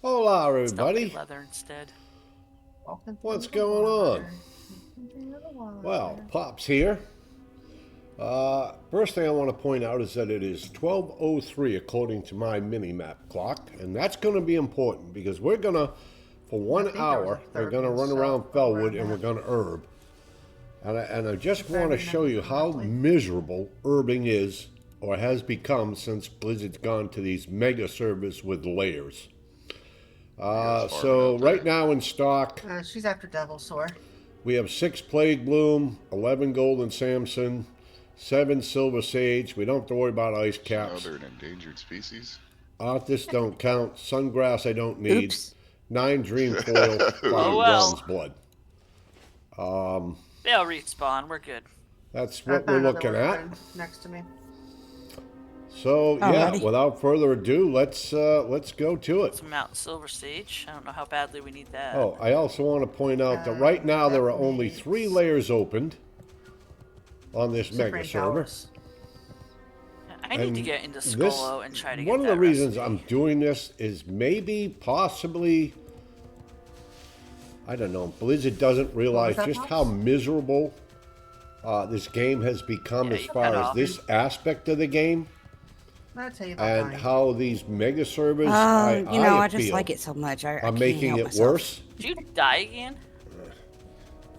Hola, Let's not play everybody. leather instead. Walking What's through the going on? water. Walking through the Well, water. Pop's here. First thing I want to point out is that it is 12:03 according to my mini-map clock, and that's going to be important because we're going to, for I one think there was a hour, we're third going to one run around somewhere Felwood in and we're that. going to herb. And I just If I want to show remember you how correctly. miserable herbing is or has become since Blizzard's gone to these mega servers with layers. You guys farming So out there? right now in stock, She's after Devil Sore. we have 6 Plague Bloom, 11 Golden Samson, 7 Silver Sage. We don't have to worry about ice Did you know caps. they're an endangered species? Arthas don't count. Sungrass I don't need. Oops. 9 Dream Foil, 5 Oh Oops. Bronze well. Blood. They'll respawn. We're good. That's I what we're found another looking at. one next to me. So yeah, Alrighty. without further ado, let's go to it. Some Mountain Silver Sage. I don't know how badly we need that. Oh, I also want to point out that right now there are only 3 layers opened on this mega Supreme server. Powers. I need to and get into This, Skolo and try to get one of that the reasons recipe. I'm doing this is maybe, possibly, I don't know, Blizzard doesn't realize that, just Pops? how miserable this game has become Yeah, as you far cut as off. this aspect of the game, I'll tell you about and mine. how these mega servers, I just feel, like it so much. I are can't making help it myself. worse. Did you die again?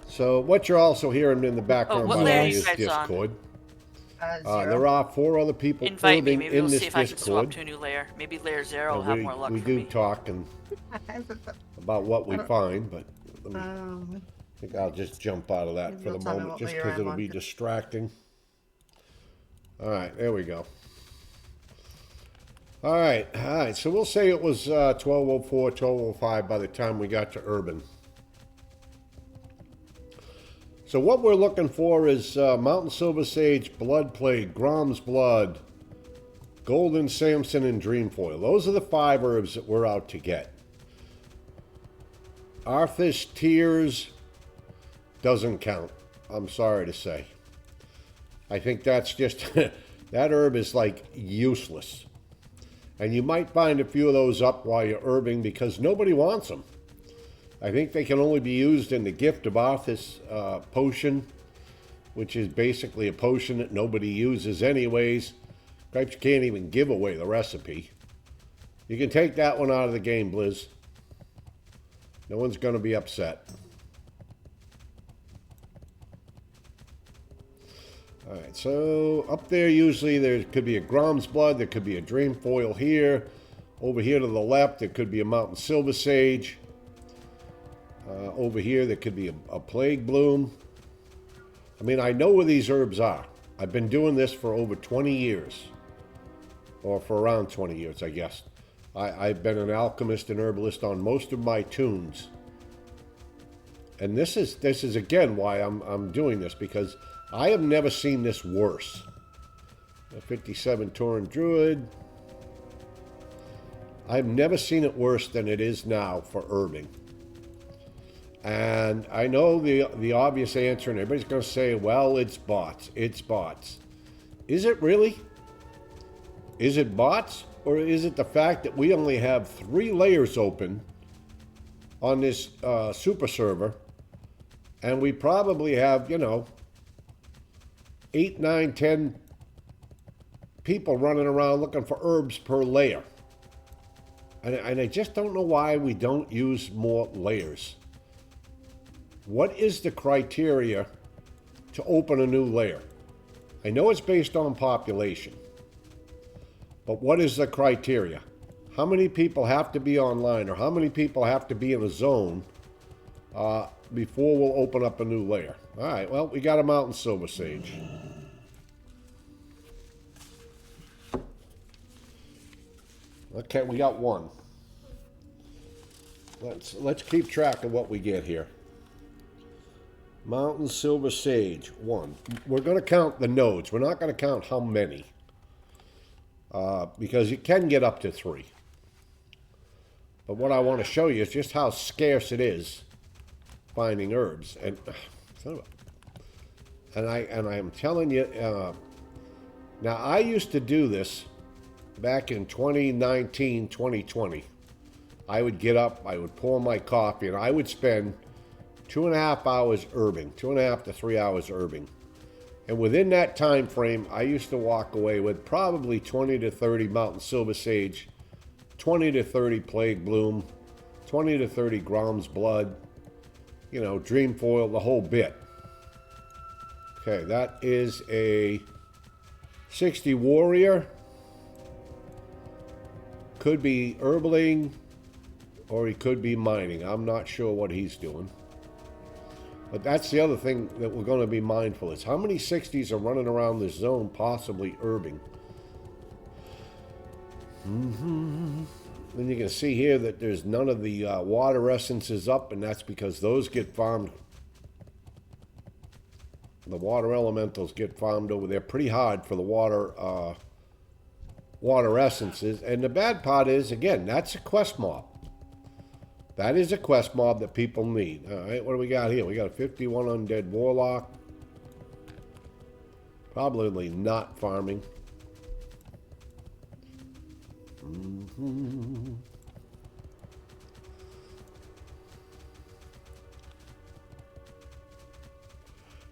So what you're also hearing in the background, what by the layer way, you is guys on? Discord. Zero. There are 4 other people Invite me. herbing Maybe in we'll this see if I can swap Discord. to a new layer. Maybe layer 0 will have more luck we for do me. talk about what we find, but let me, Um, I think I'll just jump out of that Maybe for the you'll tell me moment, what just layer because I'm it'll on. be distracting. All right, there we go. All right. So we'll say it was 12:04, 12:05 by the time we got to Urban. So what we're looking for is Mountain Silver Sage, Blood Plague, Grom's Blood, Golden Samson, and Dreamfoil. Those are the 5 herbs that we're out to get. Arthas Tears doesn't count. I'm sorry to say. I think that's just, that herb is like useless. And you might find a few of those up while you're herbing because nobody wants them. I think they can only be used in the Gift of Arthas potion, which is basically a potion that nobody uses anyways. Perhaps you can't even give away the recipe. You can take that one out of the game, Blizz. No one's going to be upset. All right, so up there usually there could be a Grom's Blood, there could be a Dream Foil here. Over here to the left there could be a Mountain Silver Sage. Over here there could be a Plague Bloom. I mean, I know where these herbs are. I've been doing this for over 20 years. Or for around 20 years, I guess. I've been an alchemist and herbalist on most of my tunes. And this is again why I'm doing this, because I have never seen this worse. A 57 Tauren Druid. I've never seen it worse than it is now for herbing. And I know the obvious answer, and everybody's going to say, well, it's bots. It's bots. Is it really? Is it bots? Or is it the fact that we only have 3 layers open on this super server, and we probably have, 8, 9, 10 people running around looking for herbs per layer. And I just don't know why we don't use more layers. What is the criteria to open a new layer? I know it's based on population, but what is the criteria? How many people have to be online, or how many people have to be in a zone before we'll open up a new layer? All right, well, we got a Mountain Silver Sage. Okay, we got 1. Let's keep track of what we get here. Mountain Silver Sage, 1. We're going to count the nodes. We're not going to count how many. Because you can get up to 3. But what I want to show you is just how scarce it is finding herbs. And I am telling you, now I used to do this back in 2019, 2020. I would get up, I would pour my coffee, and I would spend 2.5 hours herbing, 2.5 to 3 hours herbing. And within that time frame, I used to walk away with probably 20 to 30 mountain silver sage, 20 to 30 plague bloom, 20 to 30 grom's blood, you know, dream foil, the whole bit. Okay, that is a 60 warrior. Could be herbling, or he could be mining. I'm not sure what he's doing. But that's the other thing that we're going to be mindful is how many 60s are running around this zone possibly herbing. And you can see here that there's none of the water essences up, and that's because those get farmed. The water elementals get farmed over there pretty hard for the water essences. And the bad part is, again, that's a quest mob. That is a quest mob that people need. All right, what do we got here? We got a 51 undead warlock. Probably not farming.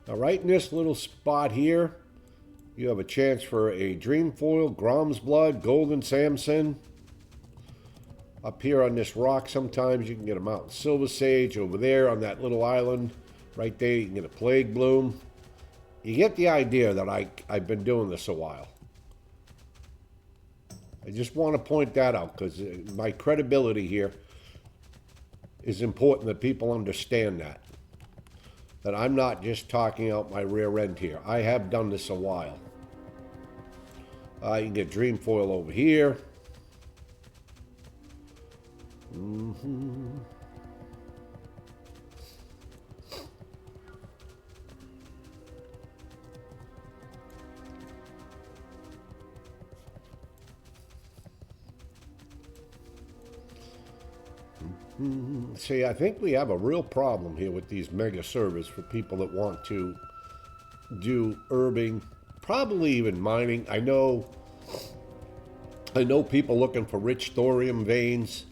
Now, right in this little spot here, you have a chance for a dream foil, grom's blood, golden Samson. Up here on this rock, sometimes you can get a mountain silver sage. Over there on that little island, right there, you can get a plague bloom. You get the idea that I've been doing this a while. I just want to point that out because my credibility here is important that people understand that. That I'm not just talking out my rear end here. I have done this a while. You can get dream foil over here. See, I think we have a real problem here with these mega servers for people that want to do herbing, probably even mining. I know people looking for rich thorium veins,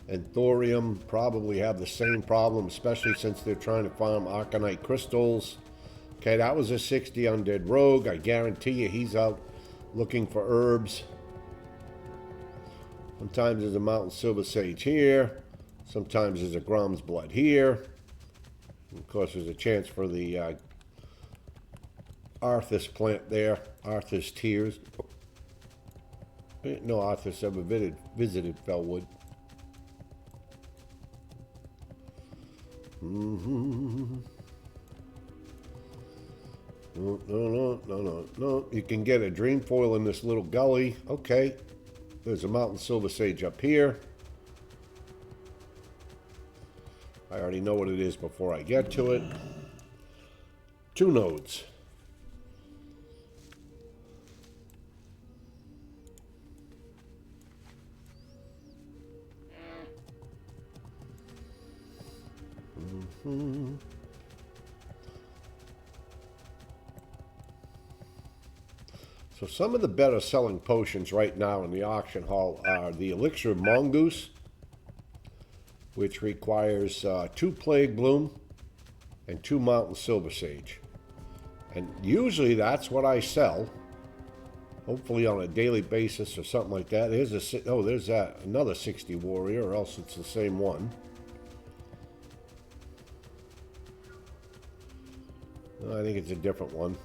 and thorium probably have the same problem, especially since they're trying to farm arcanite crystals. Okay, that was a 60 undead rogue. I guarantee you he's out looking for herbs. Sometimes there's a mountain silver sage here. Sometimes there's a grom's blood here. And of course, there's a chance for the Arthas plant there. Arthas tears. No Arthas ever visited Felwood. No. You can get a dream foil in this little gully. Okay. There's a mountain silver sage up here. I already know what it is before I get to it. 2 nodes. So some of the better selling potions right now in the auction hall are the Elixir Mongoose, which requires 2 plague bloom and 2 mountain silver sage. And usually that's what I sell, hopefully on a daily basis or something like that. There's another 60 warrior, or else it's the same one. I think it's a different one.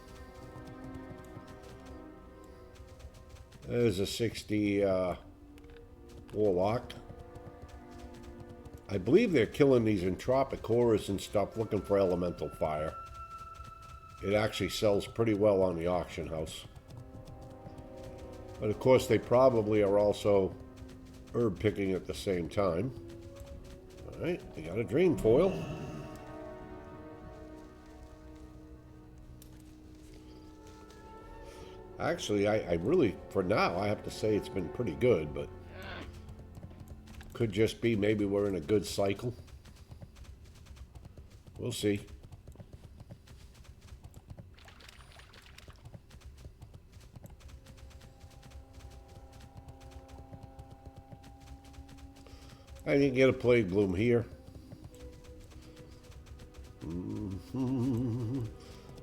There's a 60 warlock. I believe they're killing these entropic auras and stuff looking for elemental fire. It actually sells pretty well on the auction house. But of course they probably are also herb picking at the same time. Alright, they got a dream foil. Actually, I really, for now, I have to say it's been pretty good, but could just be maybe we're in a good cycle. We'll see. And you can get a plague bloom here.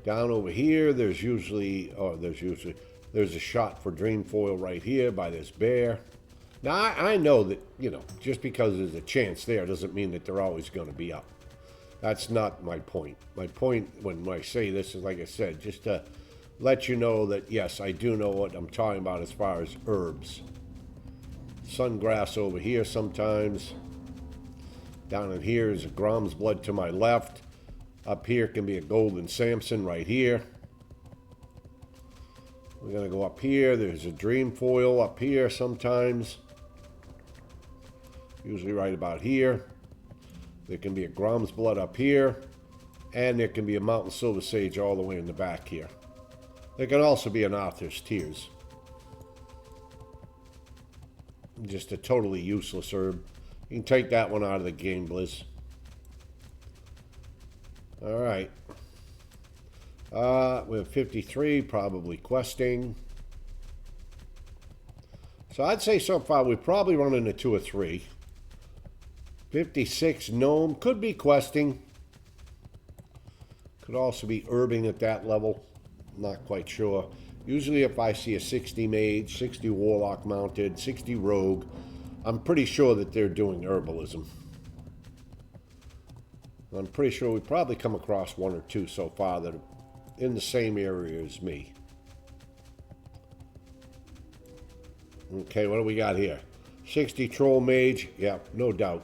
Down over here, there's a shot for dream foil right here by this bear. Now, I know that, you know, just because there's a chance there doesn't mean that they're always going to be up. That's not my point. My point when I say this is, like I said, just to let you know that, yes, I do know what I'm talking about as far as herbs. Sungrass over here sometimes. Down in here is a Grom's blood to my left. Up here can be a golden Samson right here. We're going to go up here. There's a dream foil up here sometimes. Usually right about here. There can be a Grom's blood up here. And there can be a mountain silver sage all the way in the back here. There can also be an Arthur's Tears. Just a totally useless herb. You can take that one out of the game, Blizz. Alright. We have 53, probably questing. So I'd say so far we probably run into 2 or 3. 56, gnome, could be questing. Could also be herbing at that level. Not quite sure. Usually if I see a 60 mage, 60 warlock mounted, 60 rogue, I'm pretty sure that they're doing herbalism. I'm pretty sure we probably come across 1 or 2 so far that are in the same area as me. Okay, what do we got here? 60 troll mage, yeah, no doubt.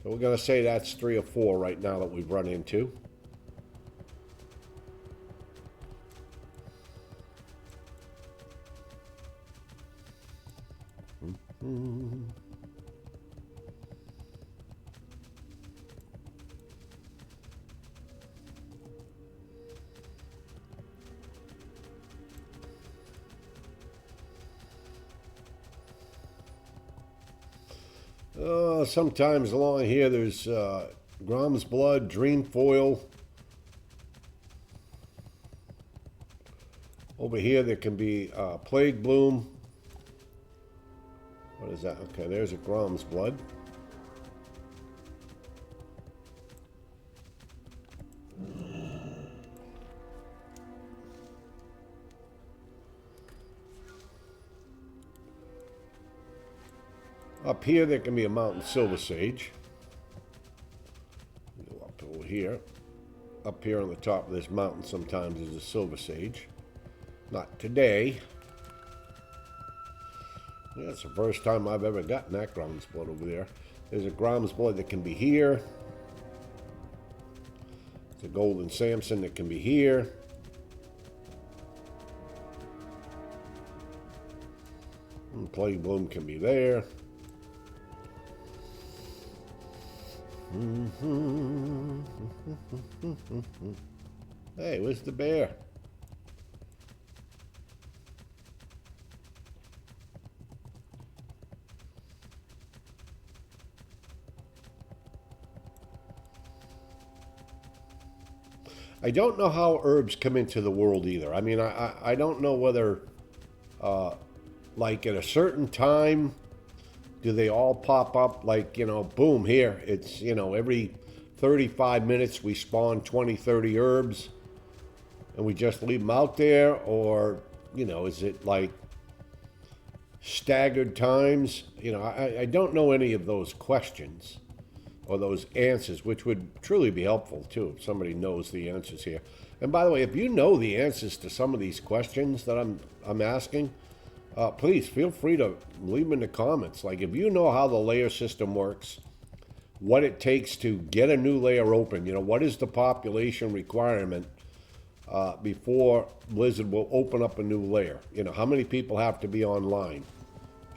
So we're going to say that's 3 or 4 right now that we've run into. Sometimes along here there's Grom's blood, dream foil. Over here there can be plague bloom. What is that? Okay, there's a Grom's blood. Up here, there can be a mountain silver sage. Go up over here. Up here on the top of this mountain sometimes is a silver sage. Not today. Yeah, it's the first time I've ever gotten that Grom's blood over there. There's a Grom's blood that can be here. There's a golden Samson that can be here. And plague bloom can be there. Hey, where's the bear? I don't know how herbs come into the world either. I mean, I don't know whether, like at a certain time, do they all pop up like, you know, boom, here. It's, you know, every 35 minutes we spawn 20, 30 herbs and we just leave them out there? Or, you know, is it like staggered times? You know, I don't know any of those questions or those answers, which would truly be helpful too if somebody knows the answers here. And by the way, if you know the answers to some of these questions that I'm asking, please feel free to leave them in the comments. Like, if you know how the layer system works, what it takes to get a new layer open, you know, what is the population requirement before Blizzard will open up a new layer? You know, how many people have to be online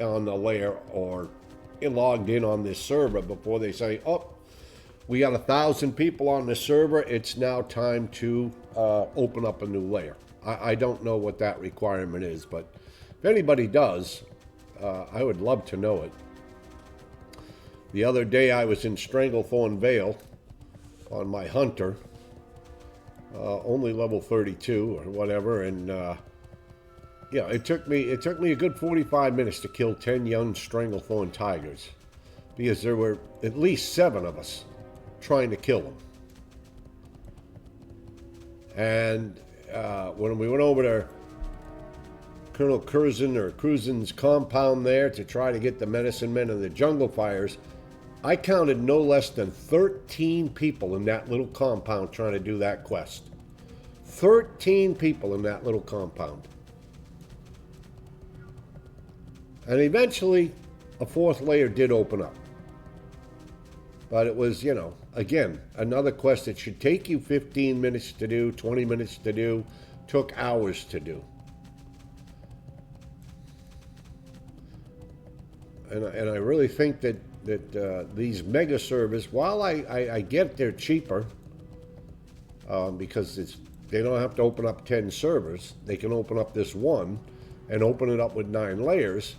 on the layer or logged in on this server before they say, oh, we got 1,000 people on this server, it's now time to open up a new layer. I don't know what that requirement is, but if anybody does, I would love to know it. The other day I was in Stranglethorn Vale on my hunter, only level 32 or whatever, and Yeah, it took me a good 45 minutes to kill 10 young stranglethorn tigers, because there were at least 7 of us trying to kill them. And when we went over to Colonel Cruisen's compound there to try to get the medicine men and the jungle fires, I counted no less than 13 people in that little compound trying to do that quest. 13 people in that little compound. And eventually, a 4th layer did open up. But it was, you know, again, another quest that should take you 15 minutes to do, 20 minutes to do, took hours to do. And I really think that these mega servers, while I get they're cheaper, because they don't have to open up 10 servers, they can open up this one and open it up with 9 layers,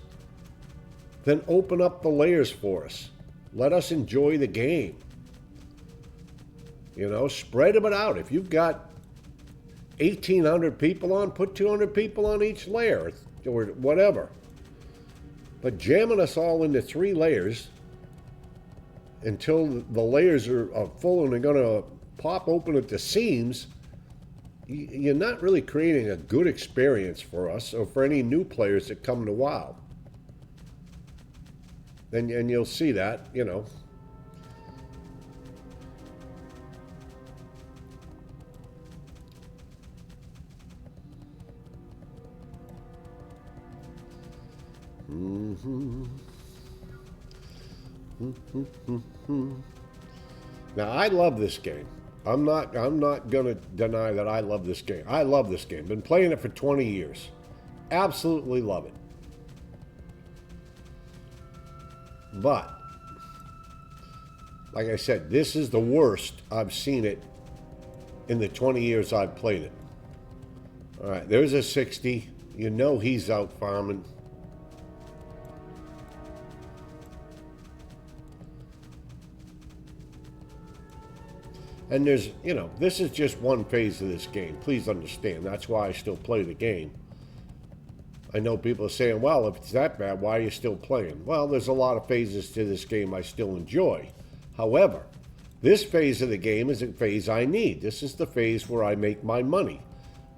then open up the layers for us. Let us enjoy the game. You know, spread them out. If you've got 1,800 people on, put 200 people on each layer or whatever. But jamming us all into 3 layers until the layers are full and they're going to pop open at the seams, you're not really creating a good experience for us or for any new players that come to WoW. And you'll see that, you know. Now I love this game. I'm not gonna deny that I love this game. I love this game. Been playing it for 20 years. Absolutely love it. But like I said, this is the worst I've seen it in the 20 years I've played it. All right, there's a 60. You know he's out farming. And there's, you know, this is just one phase of this game. Please understand. That's why I still play the game. I know people are saying, well, if it's that bad, why are you still playing? Well, there's a lot of phases to this game I still enjoy. However, this phase of the game is a phase I need. This is the phase where I make my money.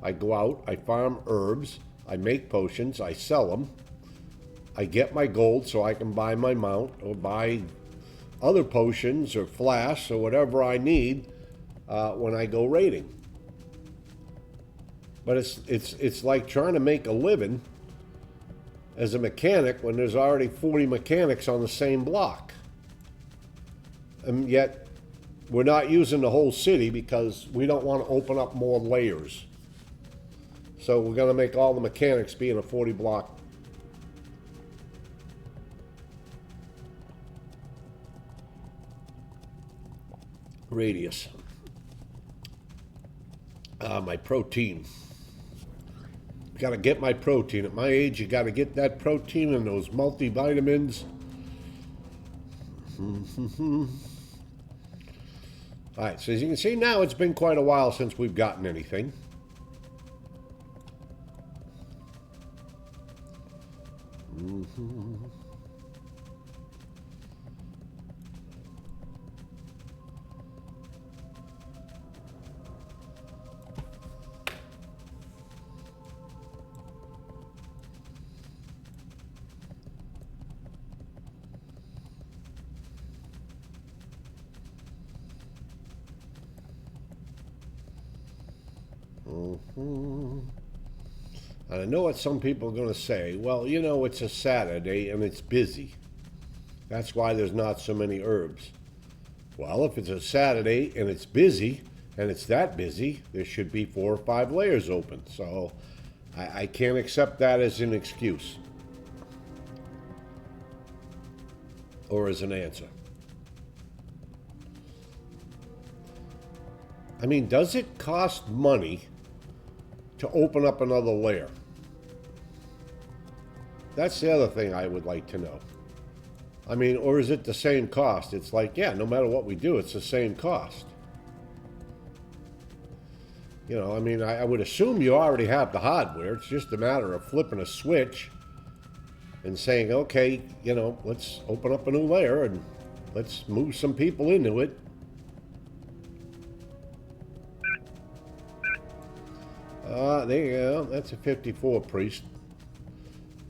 I go out, I farm herbs, I make potions, I sell them. I get my gold so I can buy my mount or buy other potions or flasks or whatever I need when I go raiding. But it's like trying to make a living as a mechanic when there's already 40 mechanics on the same block. And yet we're not using the whole city because we don't want to open up more layers. So we're going to make all the mechanics be in a 40 block radius. My protein. Got to get my protein. At my age, you got to get that protein and those multivitamins. All right, so as you can see now, it's been quite a while since we've gotten anything. And I know what some people are going to say. Well, you know, it's a Saturday and it's busy. That's why there's not so many herbs. Well, if it's a Saturday and it's busy, and it's that busy, there should be 4 or 5 layers open. So I can't accept that as an excuse or as an answer. I mean, does it cost money to open up another layer? That's the other thing I would like to know. I mean, or is it the same cost? It's like, yeah, no matter what we do, it's the same cost. You know, I mean, I would assume you already have the hardware. It's just a matter of flipping a switch and saying, okay, you know, let's open up a new layer and let's move some people into it. There you go. That's a 54 priest.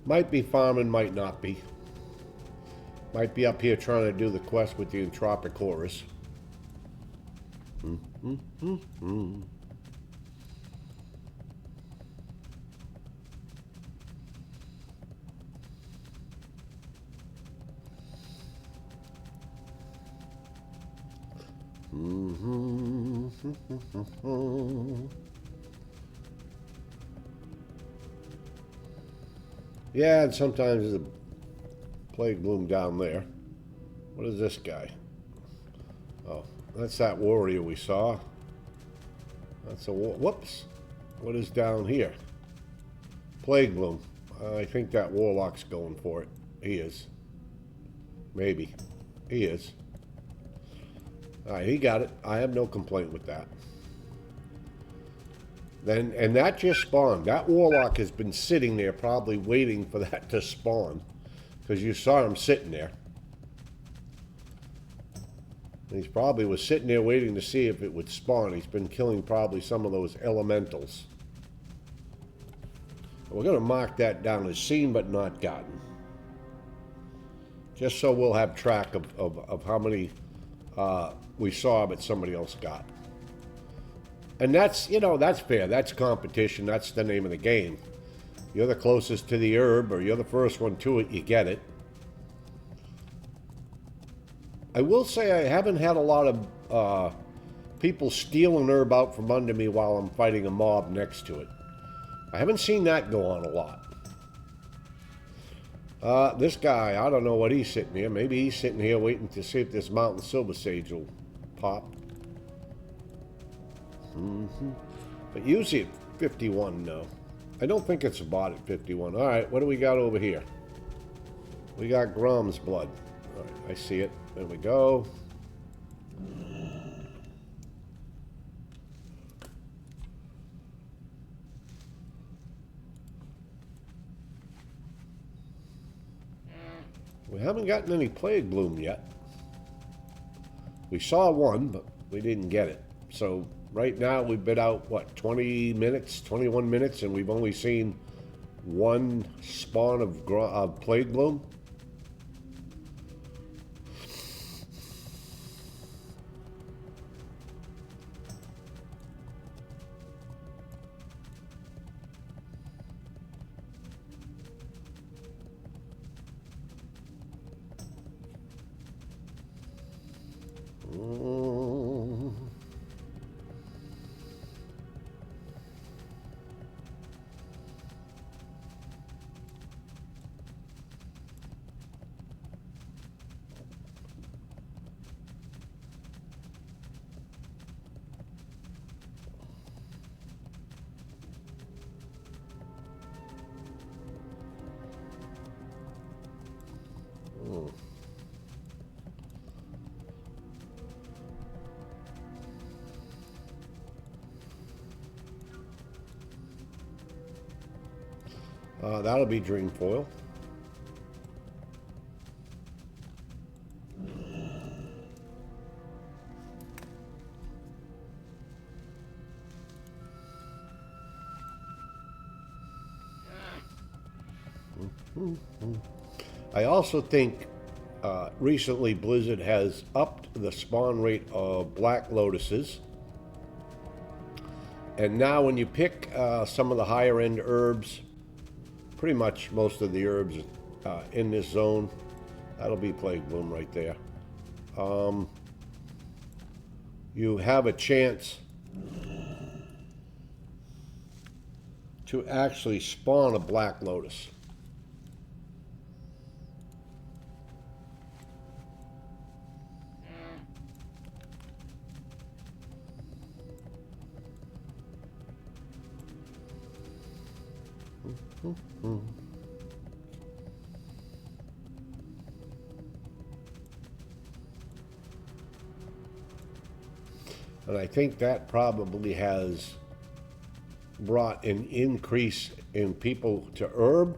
Might be farming, might not be. Might be up here trying to do the quest with the entropic chorus. Yeah, and sometimes there's a plague bloom down there. What is this guy? Oh, that's that warrior we saw. That's a whoops. What is down here? Plague bloom. I think that warlock's going for it. He is. Maybe. He is. Alright, he got it. I have no complaint with that. Then, and that just spawned. That warlock has been sitting there probably waiting for that to spawn. Because you saw him sitting there. He probably was sitting there waiting to see if it would spawn. He's been killing probably some of those elementals. We're going to mark that down as seen but not gotten. Just so we'll have track of how many we saw but somebody else got. And that's, you know, that's fair. That's competition. That's the name of the game. You're the closest to the herb, or you're the first one to it, you get it. I will say I haven't had a lot of people steal an herb out from under me while I'm fighting a mob next to it. I haven't seen that go on a lot. This guy, I don't know what he's sitting here. Maybe he's sitting here waiting to see if this mountain silver sage will pop. But usually at 51, no. I don't think it's a bot at 51. All right, what do we got over here? We got Grom's blood. All right, I see it. There we go. We haven't gotten any plague bloom yet. We saw one, but we didn't get it. So right now we've been out, what, 20 minutes, 21 minutes, and we've only seen one spawn of plague bloom. That'll be dream foil. I also think recently Blizzard has upped the spawn rate of black lotuses. And now when you pick some of the higher end herbs, pretty much most of the herbs in this zone, that'll be plague bloom right there. You have a chance to actually spawn a black lotus. And I think that probably has brought an increase in people to herb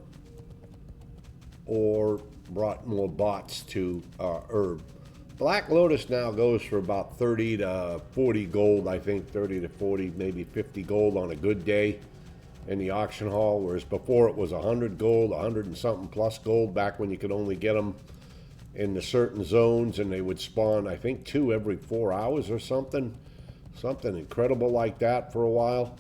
or brought more bots to herb. Black Lotus now goes for about 30 to 40 gold, I think 30 to 40, maybe 50 gold on a good day in the auction hall, whereas before it was 100 gold, 100 and something plus gold back when you could only get them in the certain zones, and they would spawn, I think, 2 every 4 hours or something incredible like that for a while.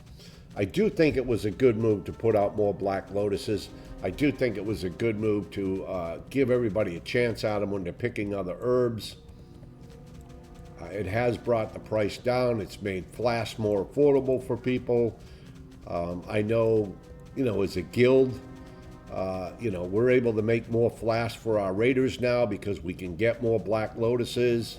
I do think it was a good move to put out more Black Lotuses. I do think it was a good move to give everybody a chance at them when they're picking other herbs. It has brought the price down. It's made flasks more affordable for people. I know, as a guild, we're able to make more flasks for our raiders now because we can get more Black Lotuses.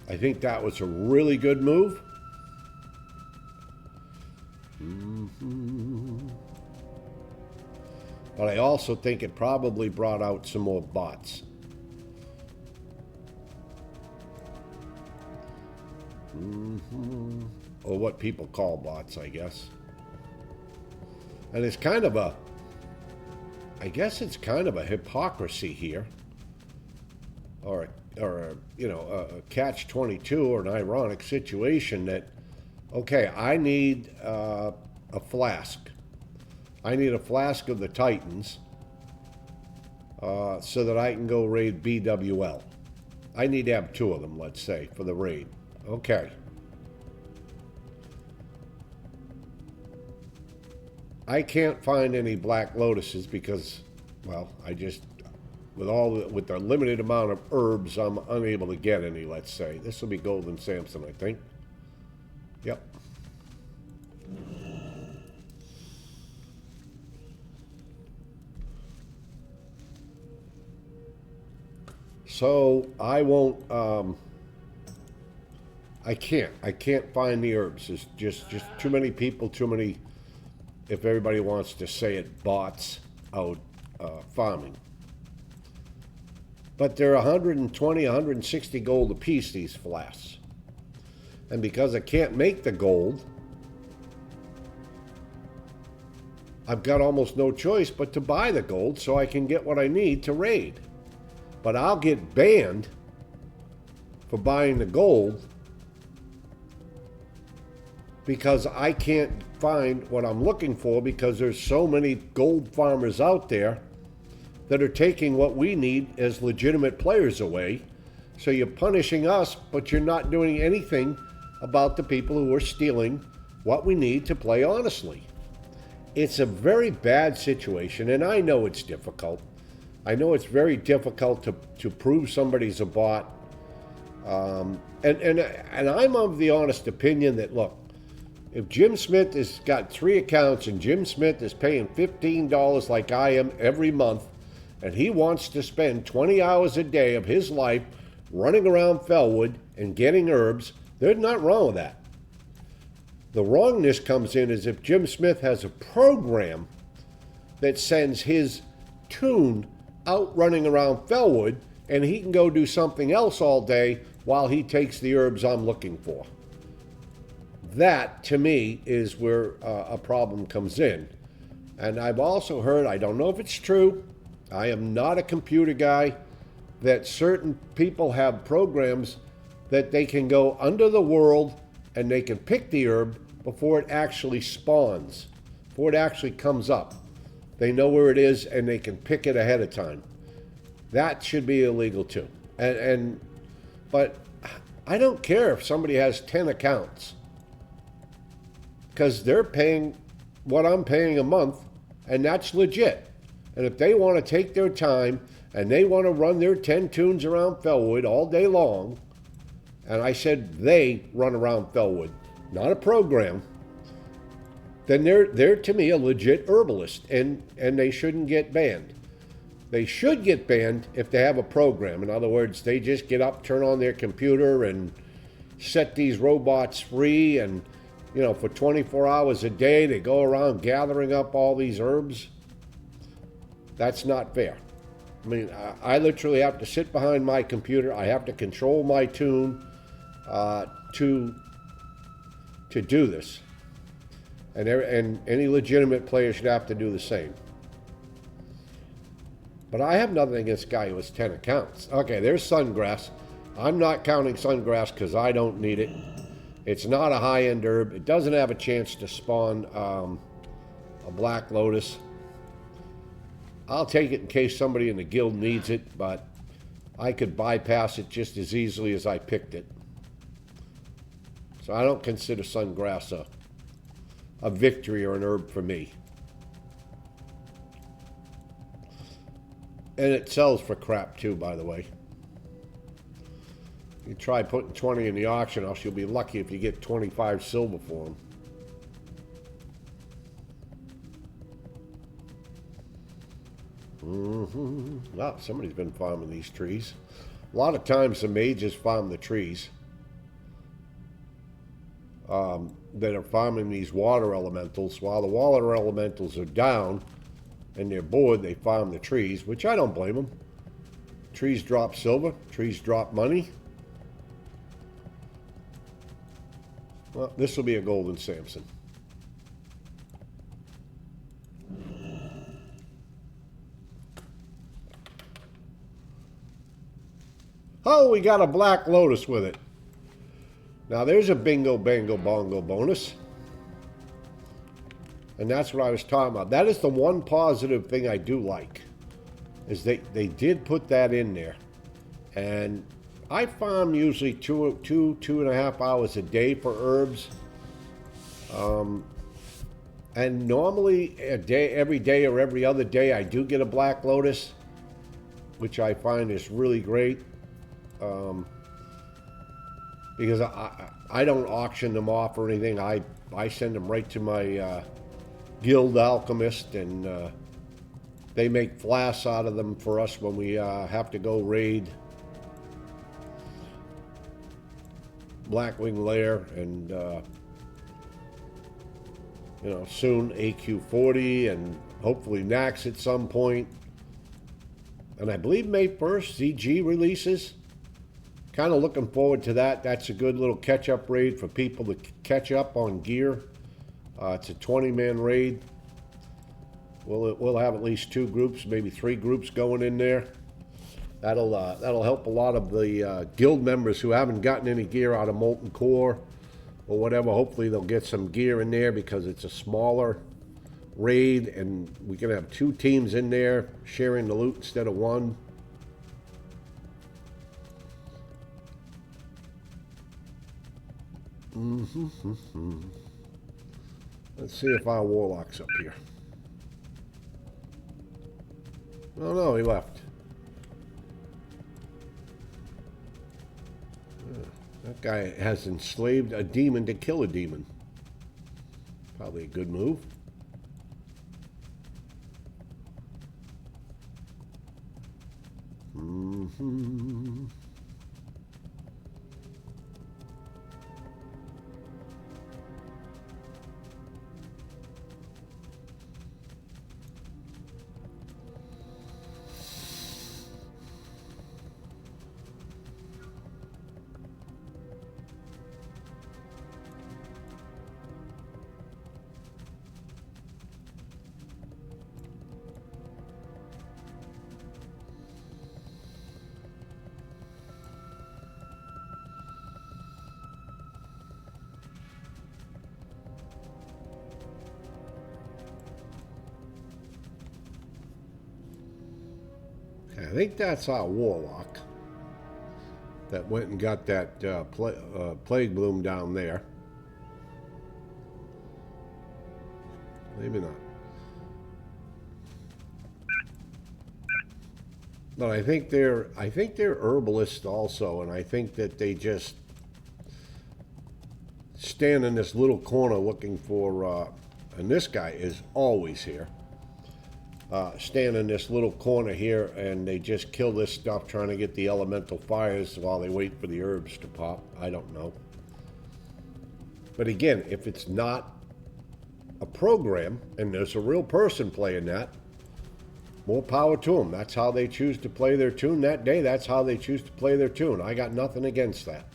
I think that was a really good move. But I also think it probably brought out some more bots. Or what people call bots, I guess. And it's kind of a, I guess it's kind of a hypocrisy here. Or a catch-22 or an ironic situation that, okay, I need a flask. I need a flask of the Titans so that I can go raid BWL. I need to have 2 of them, let's say, for the raid. Okay. I can't find any Black Lotuses because, well, with the limited amount of herbs, I'm unable to get any, let's say. This will be Golden Samson, I think. Yep. So I won't, I can't find the herbs. There's just too many people, too many, if everybody wants to say it, bots out farming. But they're 120, 160 gold apiece, these flasks. And because I can't make the gold, I've got almost no choice but to buy the gold so I can get what I need to raid. But I'll get banned for buying the gold because I can't find what I'm looking for because there's so many gold farmers out there that are taking what we need as legitimate players away. So you're punishing us, but you're not doing anything about the people who are stealing what we need to play honestly. It's a very bad situation, and I know it's difficult. I know it's very difficult to prove somebody's a bot. And I'm of the honest opinion that, look, if Jim Smith has got 3 accounts and Jim Smith is paying $15 like I am every month, and he wants to spend 20 hours a day of his life running around Felwood and getting herbs, there's nothing wrong with that. The wrongness comes in is if Jim Smith has a program that sends his tune out running around Felwood and he can go do something else all day while he takes the herbs I'm looking for. That, to me, is where a problem comes in. And I've also heard, I don't know if it's true, I am not a computer guy, that certain people have programs that they can go under the world and they can pick the herb before it actually spawns, before it actually comes up. They know where it is and they can pick it ahead of time. That should be illegal too. But I don't care if somebody has 10 accounts because they're paying what I'm paying a month and that's legit. And if they want to take their time and they want to run their 10 tunes around Felwood all day long, and I said they run around Felwood, not a program, then they're to me a legit herbalist and they shouldn't get banned. They should get banned if they have a program. In other words, they just get up, turn on their computer and set these robots free and, for 24 hours a day, they go around gathering up all these herbs. That's not fair. I mean, I literally have to sit behind my computer. I have to control my tune to to do this. And any legitimate player should have to do the same. But I have nothing against a guy who has 10 accounts. Okay, there's sungrass. I'm not counting sungrass because I don't need it. It's not a high-end herb. It doesn't have a chance to spawn a black lotus. I'll take it in case somebody in the guild needs it, but I could bypass it just as easily as I picked it. So I don't consider sungrass a victory or an herb for me. And it sells for crap too, by the way. You try putting 20 in the auction house, you'll be lucky if you get 25 silver for them. Wow, somebody's been farming these trees. A lot of times the mages farm the trees that are farming these water elementals. While the water elementals are down and they're bored, they farm the trees, which I don't blame them. Trees drop silver, trees drop money. Well, this will be a golden Samson. Oh, we got a black lotus with it. Now there's a bingo, bango, bongo bonus. And that's what I was talking about. That is the one positive thing I do like. Is they did put that in there. And I farm usually two and a half hours a day for herbs. And normally every day or every other day I do get a black lotus, which I find is really great. Because I don't auction them off or anything. I send them right to my guild alchemist, and they make flasks out of them for us when we have to go raid Blackwing Lair, and you know, soon AQ40 and hopefully Nax at some point. And I believe May 1st ZG releases. Kind of looking forward to that. That's a good little catch-up raid for people to catch up on gear. It's a 20-man raid. We'll have at least 2 groups, maybe 3 groups going in there. That'll help a lot of the guild members who haven't gotten any gear out of Molten Core or whatever. Hopefully they'll get some gear in there because it's a smaller raid, and we can have 2 teams in there sharing the loot instead of 1. Let's see if our warlock's up here. Oh no, he left. That guy has enslaved a demon to kill a demon. Probably a good move. I think that's our warlock that went and got that plague bloom down there. Maybe not. But I think they're herbalists also, and I think that they just stand in this little corner looking for. And this guy is always here. Stand in this little corner here, and they just kill this stuff trying to get the elemental fires while they wait for the herbs to pop. I don't know. But again, if it's not a program and there's a real person playing that, more power to them. That's how they choose to play their tune that day. That's how they choose to play their tune. I got nothing against that.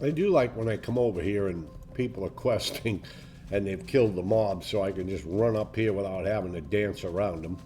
I do like when I come over here and people are questing and they've killed the mob, so I can just run up here without having to dance around them.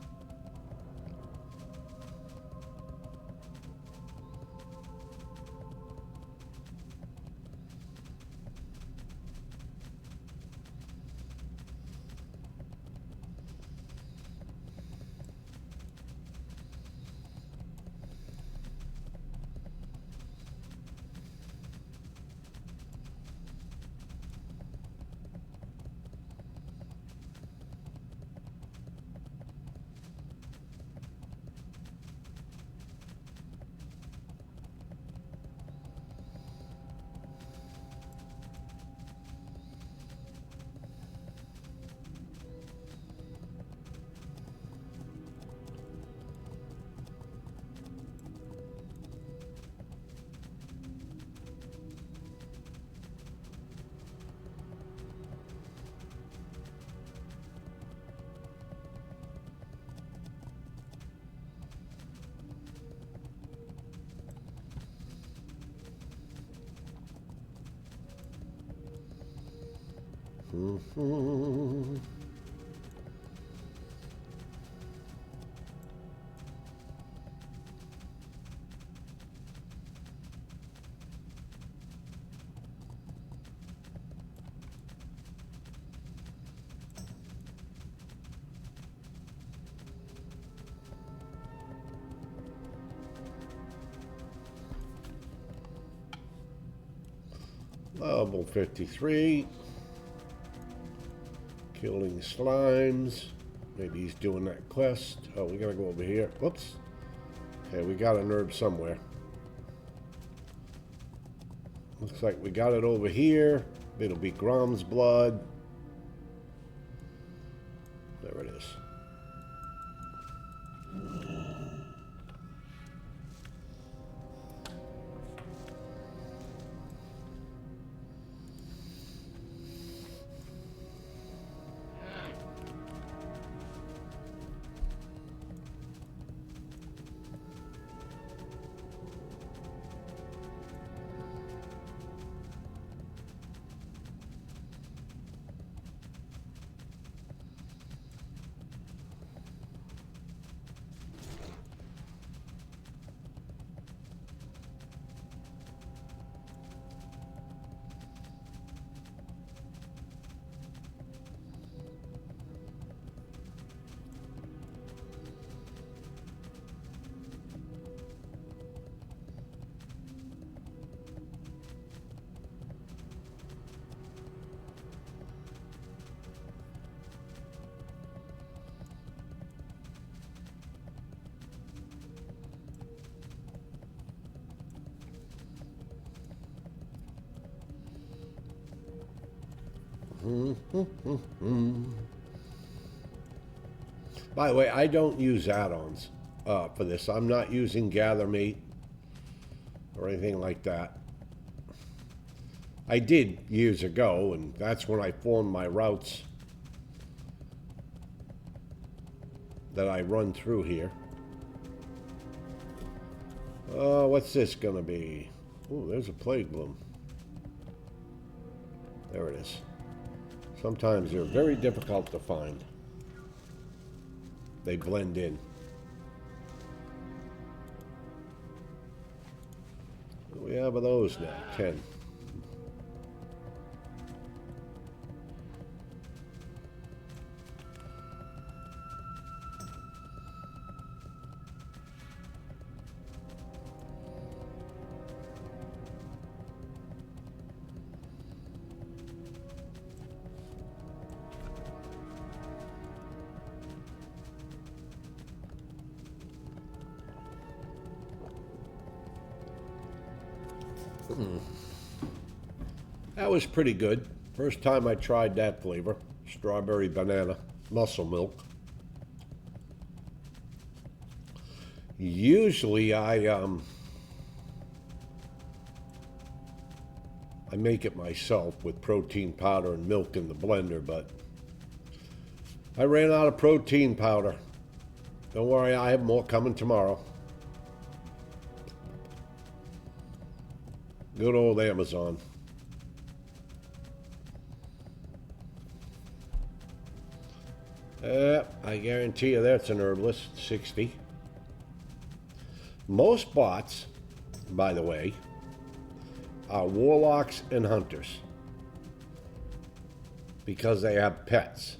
Level 53. Killing slimes. Maybe he's doing that quest. Oh, we gotta go over here. Whoops. Okay, we got an herb somewhere. Looks like we got it over here. It'll be Grom's blood. There it is. By the way, I don't use add-ons for this. I'm not using Gather Meat or anything like that. I did years ago, and that's when I formed my routes that I run through here. What's this gonna be? Oh, there's a plague bloom. There it is. Sometimes they're very difficult to find. They blend in. What do we have of those now? 10. That was pretty good. First time I tried that flavor. Strawberry banana muscle milk. Usually I make it myself with protein powder and milk in the blender, but I ran out of protein powder. Don't worry, I have more coming tomorrow. Good old Amazon. I guarantee you that's an herbalist, 60. Most bots, by the way, are warlocks and hunters because they have pets.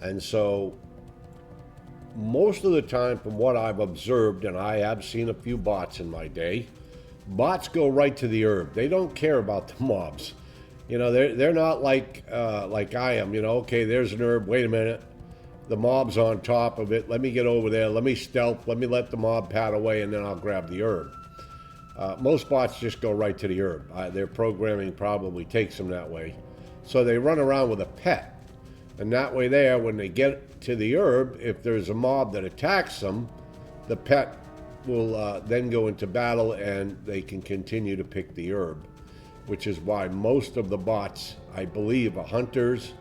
And so most of the time, from what I've observed, and I have seen a few bots in my day, bots go right to the herb. They don't care about the mobs. You know, they're not like I am. You know, okay, there's an herb. Wait a minute, the mob's on top of it. Let me get over there. Let me stealth. Let me let the mob pat away, and then I'll grab the herb. Most bots just go right to the herb. Their programming probably takes them that way. So they run around with a pet. And that way there, when they get to the herb, if there's a mob that attacks them, the pet will then go into battle and they can continue to pick the herb. Which is why most of the bots, I believe, are hunters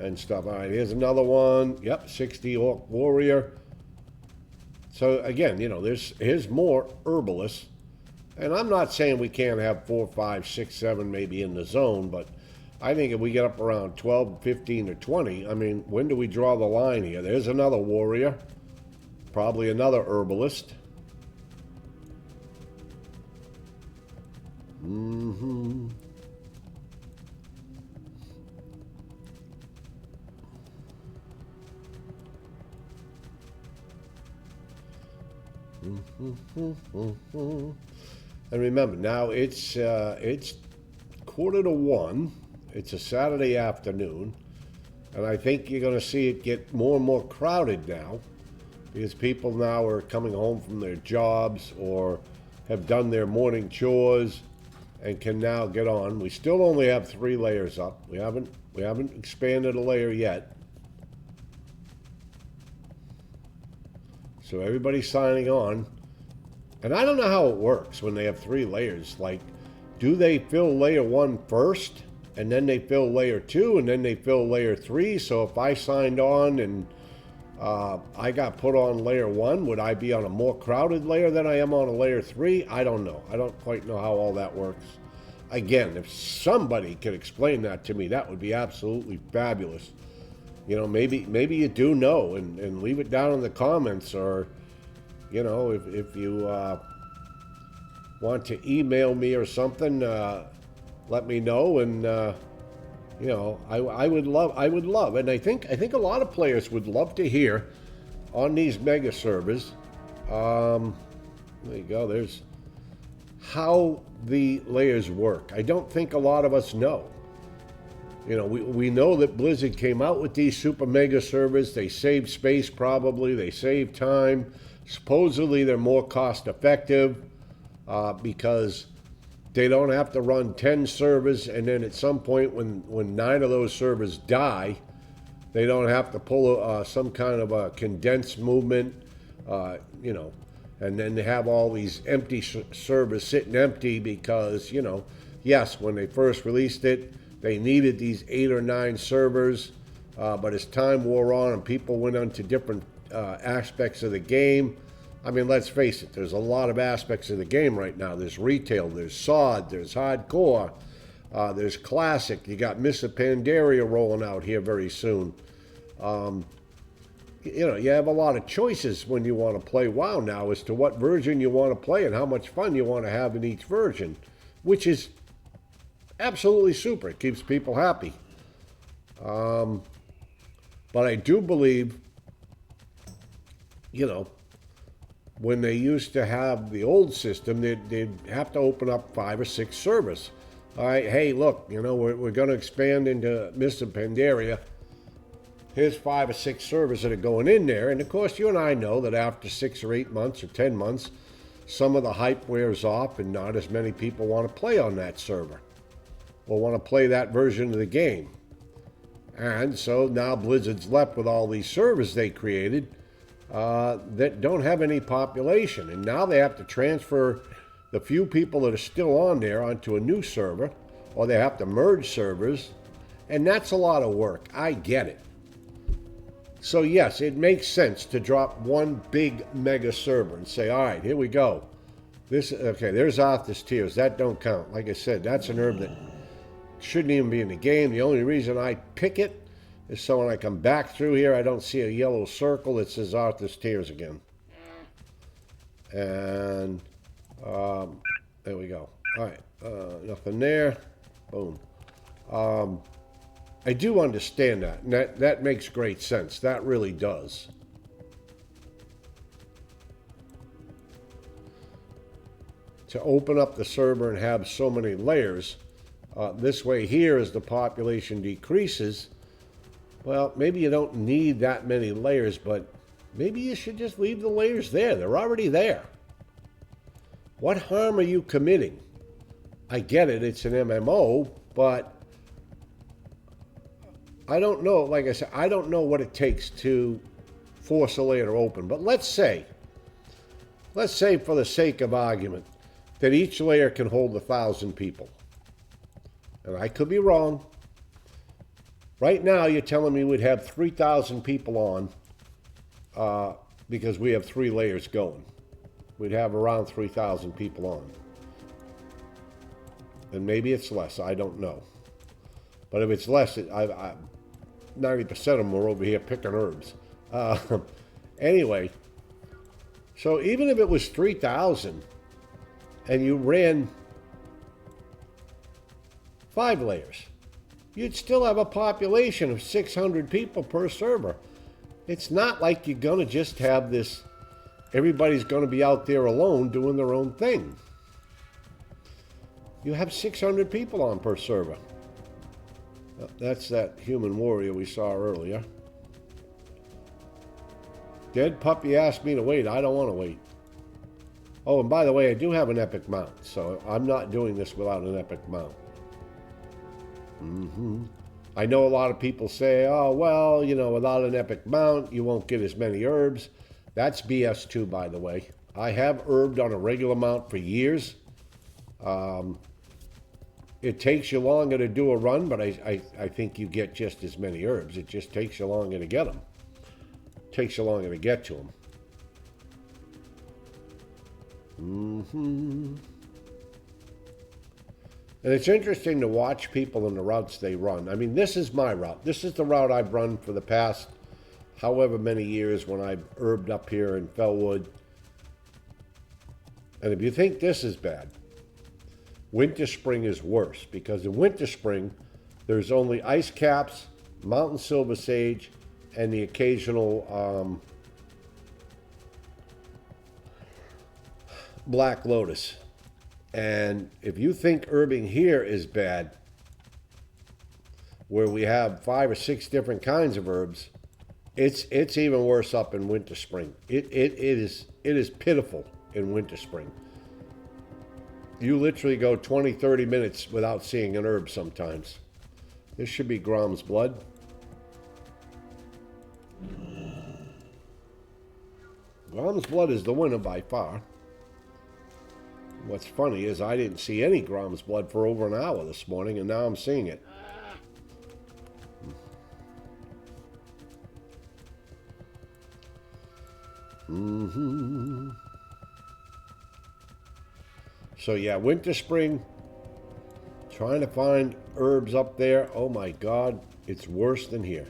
and stuff. All right, here's another one. Yep, 60 Orc Warrior. So again, you know, here's more herbalists. And I'm not saying we can't have 4, 5, 6, 7 maybe in the zone, but I think if we get up around 12, 15, or 20, I mean, when do we draw the line here? There's another warrior, probably another herbalist. Mm-hmm. And remember, now it's 1:45. It's a Saturday afternoon, and I think you're going to see it get more and more crowded now because people now are coming home from their jobs or have done their morning chores and can now get on. We still only have 3 layers up. We haven't expanded a layer yet. So everybody's signing on. And I don't know how it works when they have 3 layers. Like, do they fill layer 1 first, and then they fill layer 2, and then they fill layer 3? So if I signed on and I got put on layer 1, would I be on a more crowded layer than I am on a layer 3? I don't know. I don't quite know how all that works. Again, if somebody could explain that to me, that would be absolutely fabulous. You know, maybe you do know, and leave it down in the comments, or, you know, if you want to email me or something, let me know, and you know, I would love, and I think a lot of players would love to hear on these mega servers. There you go. There's how the layers work. I don't think a lot of us know. You know, we know that Blizzard came out with these super mega servers. They save space, probably. They save time. Supposedly, they're more cost effective because they don't have to run 10 servers, and then at some point when 9 of those servers die, they don't have to pull some kind of a condensed movement, you know, and then they have all these empty servers sitting empty because, you know, yes, when they first released it, they needed these 8 or 9 servers, but as time wore on and people went on to different aspects of the game, I mean, let's face it, there's a lot of aspects of the game right now. There's retail, there's SOD, there's hardcore, there's classic. You got Mists of Pandaria rolling out here very soon. You know, you have a lot of choices when you want to play WoW now as to what version you want to play and how much fun you want to have in each version, which is absolutely super. It keeps people happy. But I do believe, you know, when they used to have the old system, they'd have to open up 5 or 6 servers. All right, hey, look, you know, we're going to expand into Mists of Pandaria. Here's 5 or 6 servers that are going in there. And of course, you and I know that after 6 or 8 months or 10 months, some of the hype wears off and not as many people want to play on that server or want to play that version of the game. And so now Blizzard's left with all these servers they created that don't have any population. And now they have to transfer the few people that are still on there onto a new server, or they have to merge servers. And that's a lot of work. I get it. So yes, it makes sense to drop one big mega server and say, all right, here we go. There's Arthur's Tears. That don't count. Like I said, that's an herb that shouldn't even be in the game. The only reason I pick it is so when I come back through here, I don't see a yellow circle that says Arthur's Tears again. And there we go. All right, nothing there. Boom. I do understand that, and that makes great sense. That really does. To open up the server and have so many layers, this way here as the population decreases, well, maybe you don't need that many layers, but maybe you should just leave the layers there. They're already there. What harm are you committing? I get it, it's an MMO, but I don't know, like I said, I don't know what it takes to force a layer to open. But let's say for the sake of argument, that each layer can hold 1,000 people. And I could be wrong. Right now, you're telling me we'd have 3,000 people on because we have 3 layers going. We'd have around 3,000 people on. And maybe it's less, I don't know. But if it's less, 90% of them are over here picking herbs. Anyway, so even if it was 3,000 and you ran 5 layers, you'd still have a population of 600 people per server. It's not like you're going to just have this, everybody's going to be out there alone doing their own thing. You have 600 people on per server. That's that human warrior we saw earlier. Dead puppy asked me to wait. I don't want to wait. Oh, and by the way, I do have an epic mount, so I'm not doing this without an epic mount. I know a lot of people say, oh, well, you know, without an epic mount, you won't get as many herbs. That's BS too, by the way. I have herbed on a regular mount for years. It takes you longer to do a run, but I think you get just as many herbs. It just takes you longer to get them. It takes you longer to get to them. And it's interesting to watch people in the routes they run. I mean, this is my route. This is the route I've run for the past however many years when I've herbed up here in Felwood. And if you think this is bad, Winter Spring is worse, because in Winter Spring, there's only ice caps, mountain silver sage, and the occasional black lotus. And if you think herbing here is bad, where we have 5 or 6 different kinds of herbs, it's even worse up in Winter Spring. It is pitiful in Winter Spring. You literally go 20, 30 minutes without seeing an herb sometimes. This should be Grom's blood. Grom's blood is the winner by far. What's funny is I didn't see any Grom's blood for over an hour this morning, and now I'm seeing it. So yeah, Winter Spring, trying to find herbs up there. Oh my God, it's worse than here.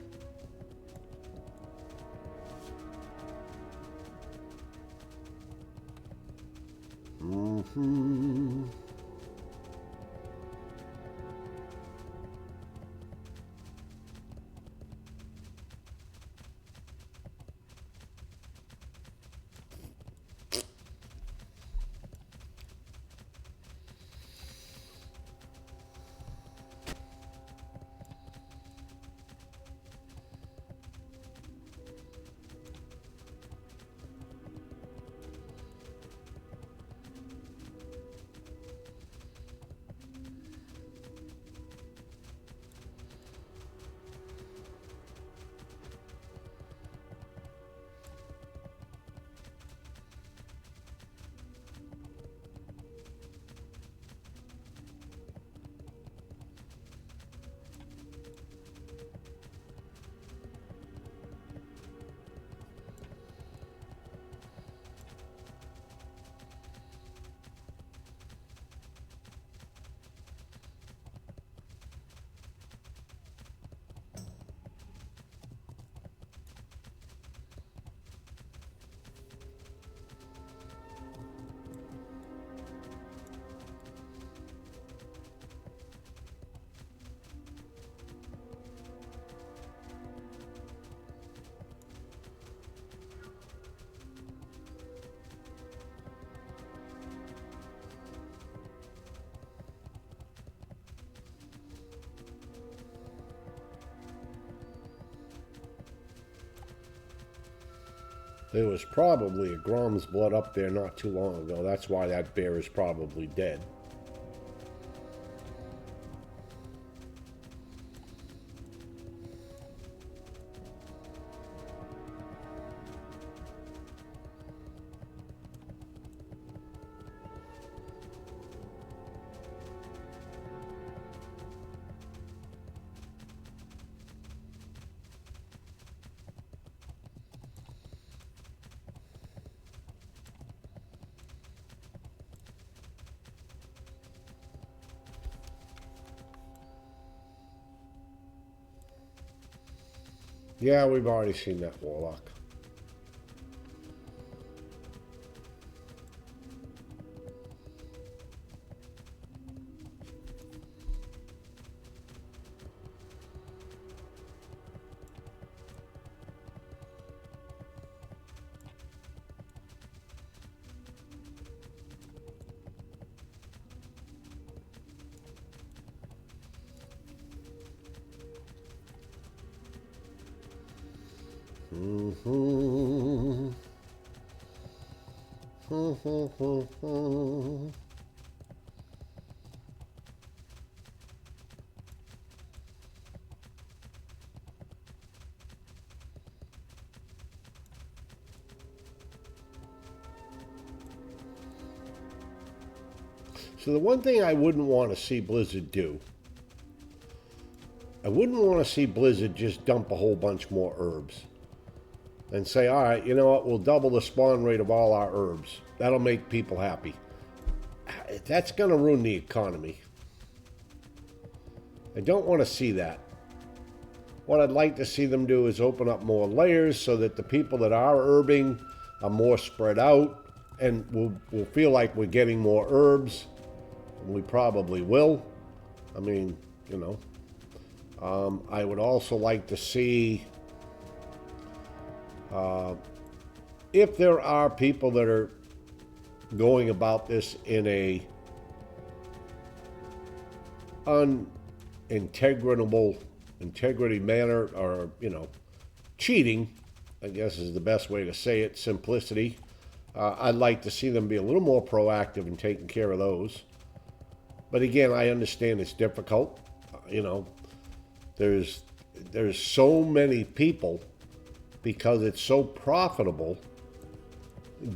There was probably a Grom's blood up there not too long ago. That's why that bear is probably dead. Yeah, we've already seen that warlock. So the one thing I wouldn't want to see Blizzard do, I wouldn't want to see Blizzard just dump a whole bunch more herbs and say, all right, you know what, we'll double the spawn rate of all our herbs. That'll make people happy. That's going to ruin the economy. I don't want to see that. What I'd like to see them do is open up more layers so that the people that are herbing are more spread out, and we'll feel like we're getting more herbs. And we probably will. I mean, you know. I would also like to see if there are people that are going about this in a integrity manner, or, you know, cheating, I guess is the best way to say it, simplicity. I'd like to see them be a little more proactive in taking care of those. But again, I understand it's difficult. You know, there's so many people, because it's so profitable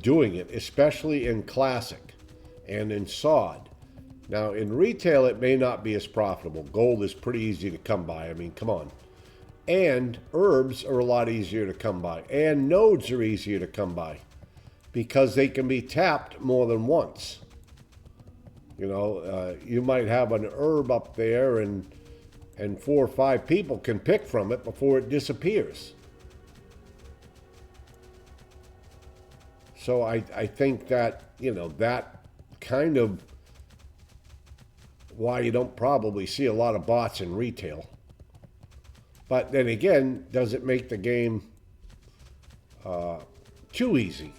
doing it, especially in Classic and in SOD. Now, in retail, it may not be as profitable. Gold is pretty easy to come by. I mean, come on. And herbs are a lot easier to come by. And nodes are easier to come by because they can be tapped more than once. You know, you might have an herb up there and 4 or 5 people can pick from it before it disappears. So I think that, you know, that kind of why you don't probably see a lot of bots in retail. But then again, does it make the game too easy?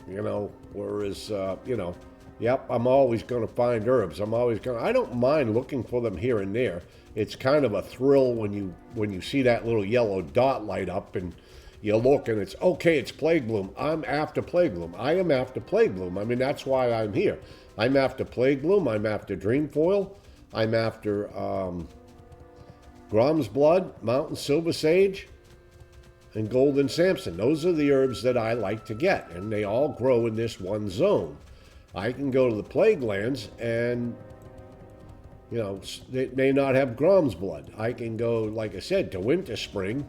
You know, whereas, you know, yep, I'm always going to find herbs. I don't mind looking for them here and there. It's kind of a thrill when you see that little yellow dot light up and you look and it's, okay, it's Plague Bloom. I'm after Plague Bloom. I am after Plague Bloom. I mean, that's why I'm here. I'm after Plague Bloom. I'm after Dreamfoil. I'm after Grom's Blood, Mountain Silver Sage, and Golden Samson. Those are the herbs that I like to get, and they all grow in this one zone. I can go to the Plague Lands and, you know, they may not have Grom's Blood. I can go, like I said, to Winter Spring,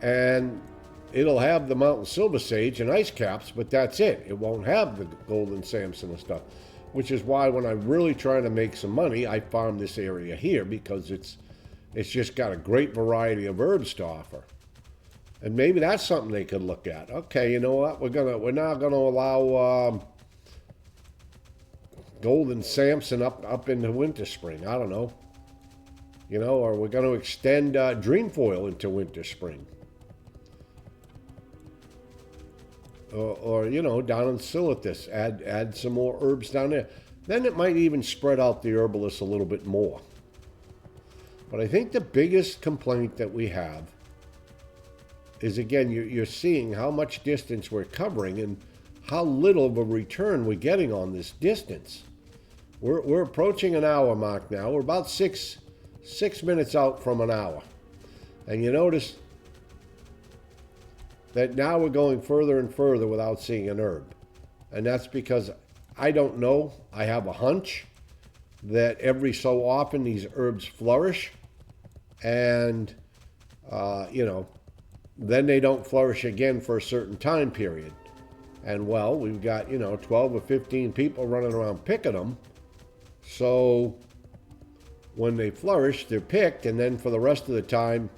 and it'll have the Mountain Silver Sage and Ice Caps, but that's it. It won't have the Golden Samson and stuff, which is why when I'm really trying to make some money, I farm this area here because it's just got a great variety of herbs to offer. And maybe that's something they could look at. Okay, you know what? We're not gonna allow Golden Samson up into Winter Spring. I don't know. You know, or we're going to extend Dreamfoil into Winter Spring. Or, you know, down in Silithus, add some more herbs down there. Then it might even spread out the herbalists a little bit more. But I think the biggest complaint that we have is, again, you're seeing how much distance we're covering and how little of a return we're getting on this distance. We're approaching an hour mark now. We're about six minutes out from an hour. And you notice that now we're going further and further without seeing an herb. And that's because I don't know. I have a hunch that every so often these herbs flourish. And, then they don't flourish again for a certain time period. And, well, we've got, 12 or 15 people running around picking them. So when they flourish, they're picked, and then for the rest of the time,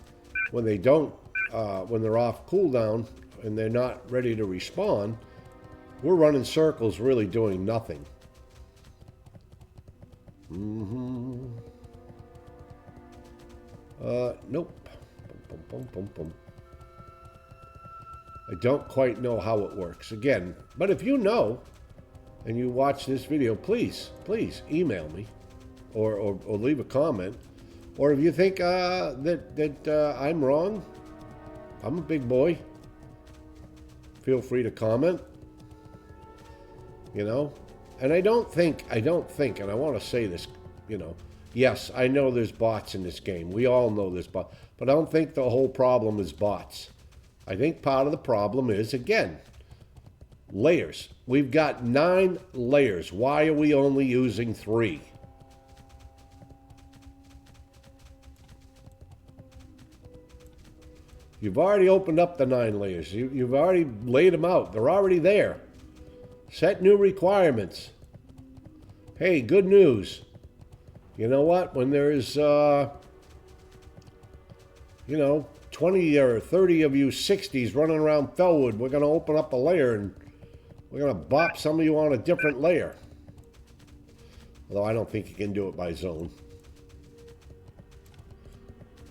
when they don't, when they're off cooldown and they're not ready to respawn, we're running circles really doing nothing. Nope. Boom, boom, boom, boom. I don't quite know how it works. Again, but if you know, and you watch this video, please email me or leave a comment. Or if you think that I'm wrong, I'm a big boy, feel free to comment. And I don't think, and I want to say this, yes, I know there's bots in this game. We all know there's bots. But I don't think the whole problem is bots. I think part of the problem is, again, layers. We've got 9 layers. Why are we only using 3? You've already opened up the 9 layers. You've already laid them out. They're already there. Set new requirements. Hey, good news. You know what? When there's, 20 or 30 of you 60s running around Felwood, we're going to open up a layer and we're going to bop some of you on a different layer. Although I don't think you can do it by zone.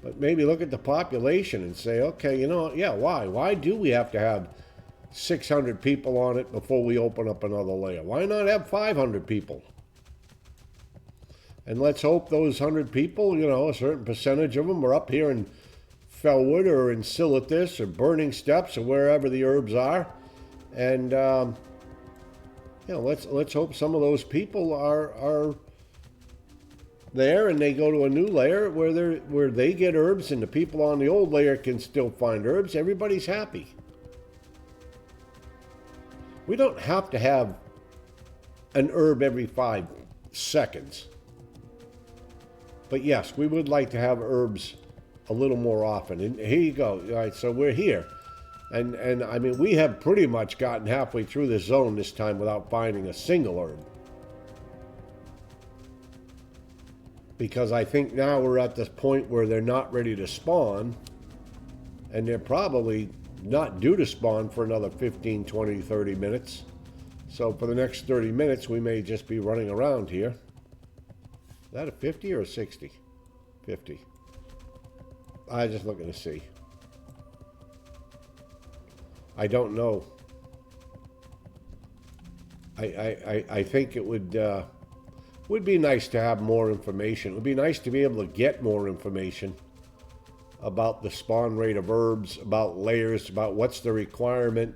But maybe look at the population and say, okay, why? Why do we have to have 600 people on it before we open up another layer? Why not have 500 people? And let's hope those 100 people, a certain percentage of them are up here in Felwood or in Lotus or Burning Steps or wherever the herbs are. And, let's hope some of those people are there and they go to a new layer where they get herbs and the people on the old layer can still find herbs. Everybody's happy. We don't have to have an herb every 5 seconds. But yes, we would like to have herbs a little more often. And here you go. All right, so we're here. And I mean, we have pretty much gotten halfway through this zone this time without finding a single herb. Because I think now we're at this point where they're not ready to spawn. And they're probably not due to spawn for another 15, 20, 30 minutes. So for the next 30 minutes, we may just be running around here. Is that a 50 or a 60? 50. I'm just looking to see. I don't know. I think it would be nice to have more information. It would be nice to be able to get more information about the spawn rate of herbs, about layers, about what's the requirement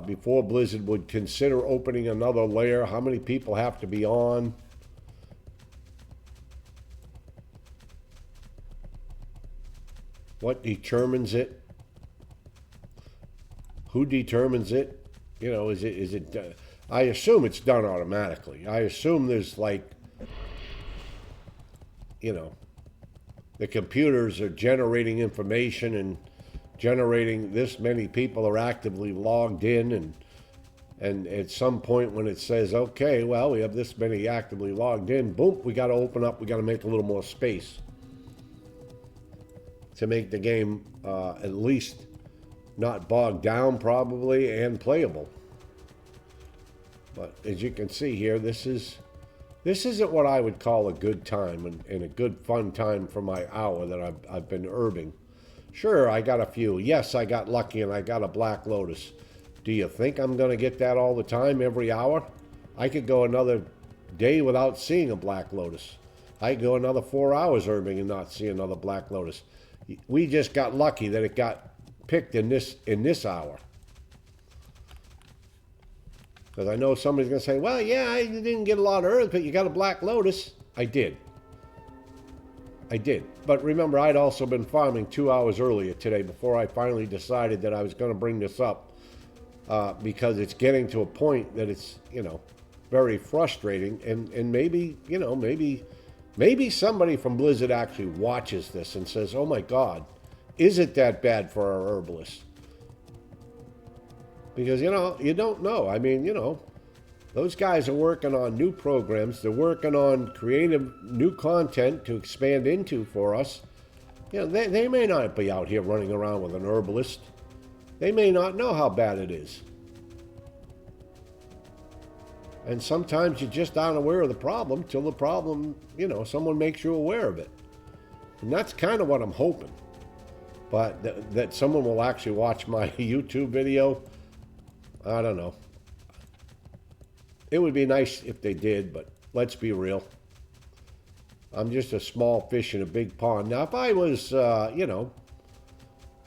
before Blizzard would consider opening another layer, how many people have to be on. What determines it? Who determines it? Is it I assume it's done automatically. I assume there's the computers are generating information and generating this many people are actively logged in and at some point when it says, okay, well, we have this many actively logged in, boom, we got to open up, we got to make a little more space to make the game at least not bogged down probably and playable. But as you can see here, this isn't what I would call a good time and a good fun time for my hour that I've been herbing. Sure, I got a few. Yes, I got lucky and I got a Black Lotus. Do you think I'm going to get that all the time, every hour? I could go another day without seeing a Black Lotus. I could go another 4 hours herbing and not see another Black Lotus. We just got lucky that it got picked in this hour. Because I know somebody's going to say, well, yeah, I didn't get a lot of herbs, but you got a Black Lotus. I did. But remember, I'd also been farming 2 hours earlier today before I finally decided that I was going to bring this up, because it's getting to a point that it's, very frustrating. And maybe, maybe somebody from Blizzard actually watches this and says, oh my God, is it that bad for our herbalists? Because, you don't know. I mean, those guys are working on new programs. They're working on creative new content to expand into for us. They may not be out here running around with an herbalist. They may not know how bad it is. And sometimes you just aren't aware of the problem till the problem, someone makes you aware of it. And that's kind of what I'm hoping. But that someone will actually watch my YouTube video, I don't know. It would be nice if they did, but let's be real. I'm just a small fish in a big pond. Now, if I was,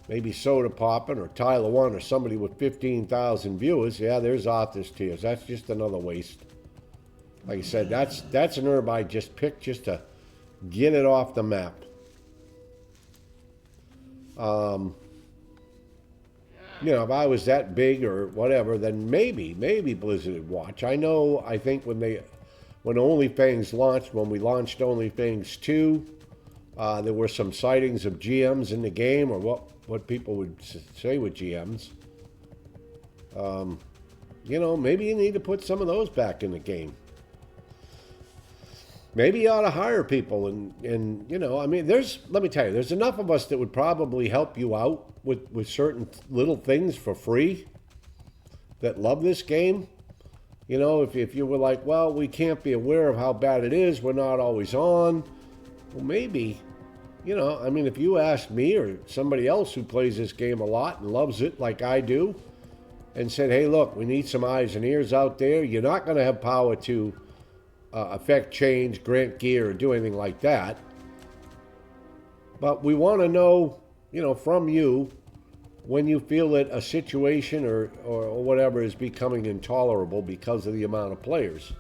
maybe Soda Poppin' or Tyler One or somebody with 15,000 viewers, yeah, there's Arthur's Tears. That's just another waste. Like I said, that's an herb I just picked just to get it off the map. If I was that big or whatever, then maybe Blizzard would watch. I think when OnlyFans launched, when we launched OnlyFans 2, there were some sightings of GMs in the game, or what people would say with GMs. Maybe you need to put some of those back in the game. Maybe you ought to hire people and let me tell you, there's enough of us that would probably help you out with certain little things for free that love this game. If you were like, well, we can't be aware of how bad it is, we're not always on. Well, maybe, if you asked me or somebody else who plays this game a lot and loves it like I do, and said, hey, look, we need some eyes and ears out there. You're not going to have power to affect change, grant gear, or do anything like that. But we want to know, from you, when you feel that a situation or whatever is becoming intolerable because of the amount of players,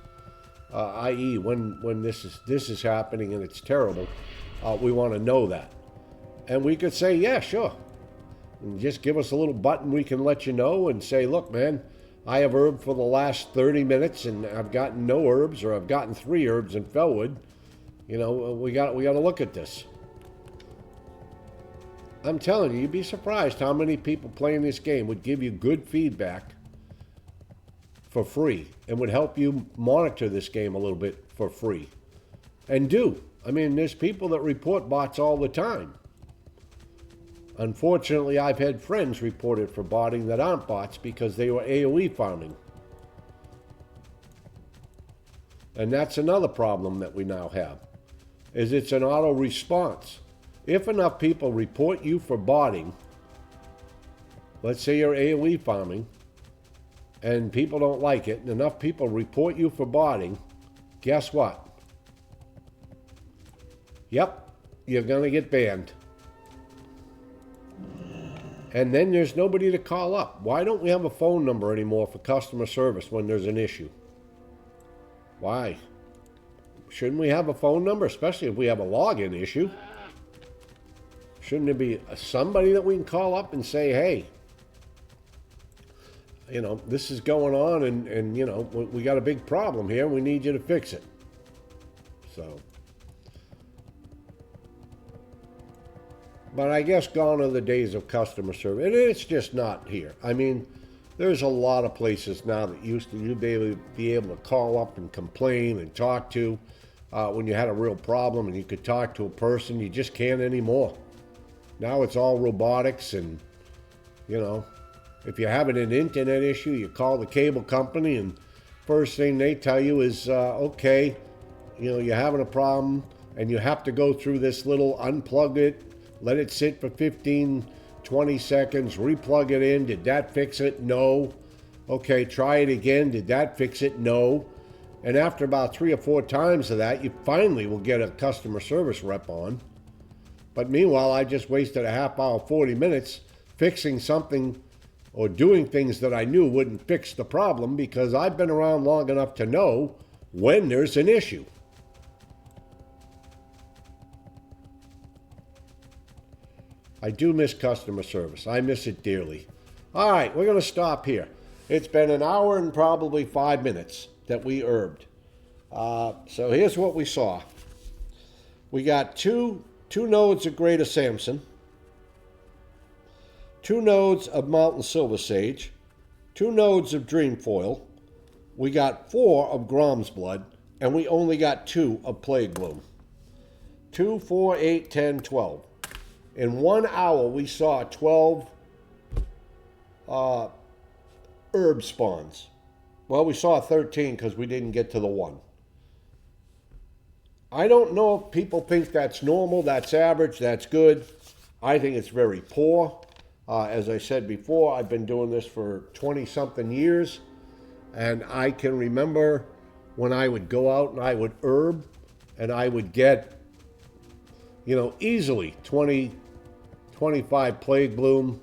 i.e. when this is happening and it's terrible, we want to know that. And we could say, yeah, sure. And just give us a little button we can let you know and say, look, man, I have herb for the last 30 minutes and I've gotten no herbs, or I've gotten 3 herbs in Felwood. We got to look at this. I'm telling you, you'd be surprised how many people playing this game would give you good feedback for free and would help you monitor this game a little bit for free. And do. There's people that report bots all the time. Unfortunately, I've had friends reported for botting that aren't bots because they were AoE farming. And that's another problem that we now have, is it's an auto response. If enough people report you for botting, let's say you're AoE farming, and people don't like it, and enough people report you for botting, guess what? Yep, you're going to get banned. And then there's nobody to call up. Why don't we have a phone number anymore for customer service when there's an issue? Why? Shouldn't we have a phone number, especially if we have a login issue? Shouldn't there be somebody that we can call up and say, hey, this is going on and we got a big problem here. We need you to fix it. So. But I guess gone are the days of customer service. And it's just not here. There's a lot of places now that you'd be able to call up and complain and talk to when you had a real problem and you could talk to a person. You just can't anymore. Now it's all robotics and, if you're having an internet issue, you call the cable company and first thing they tell you is, okay, you're having a problem and you have to go through this little unplug it, let it sit for 15, 20 seconds, replug it in. Did that fix it? No. Okay, try it again. Did that fix it? No. And after about 3 or 4 times of that, you finally will get a customer service rep on. But meanwhile, I just wasted a half hour, 40 minutes fixing something or doing things that I knew wouldn't fix the problem, because I've been around long enough to know when there's an issue. I do miss customer service. I miss it dearly. All right, we're going to stop here. It's been an hour and probably 5 minutes that we herbed. So here's what we saw. We got two nodes of Greater Samson, 2 nodes of Mountain Silver Sage, 2 nodes of Dreamfoil. We got 4 of Grom's Blood, and we only got 2 of Plague Bloom. 2, 4, 8, 10, 12. In 1 hour, we saw 12 herb spawns. Well, we saw 13 because we didn't get to the 1. I don't know if people think that's normal, that's average, that's good. I think it's very poor. As I said before, I've been doing this for 20-something years, and I can remember when I would go out and I would herb, and I would get, easily 20, 25 Plague Bloom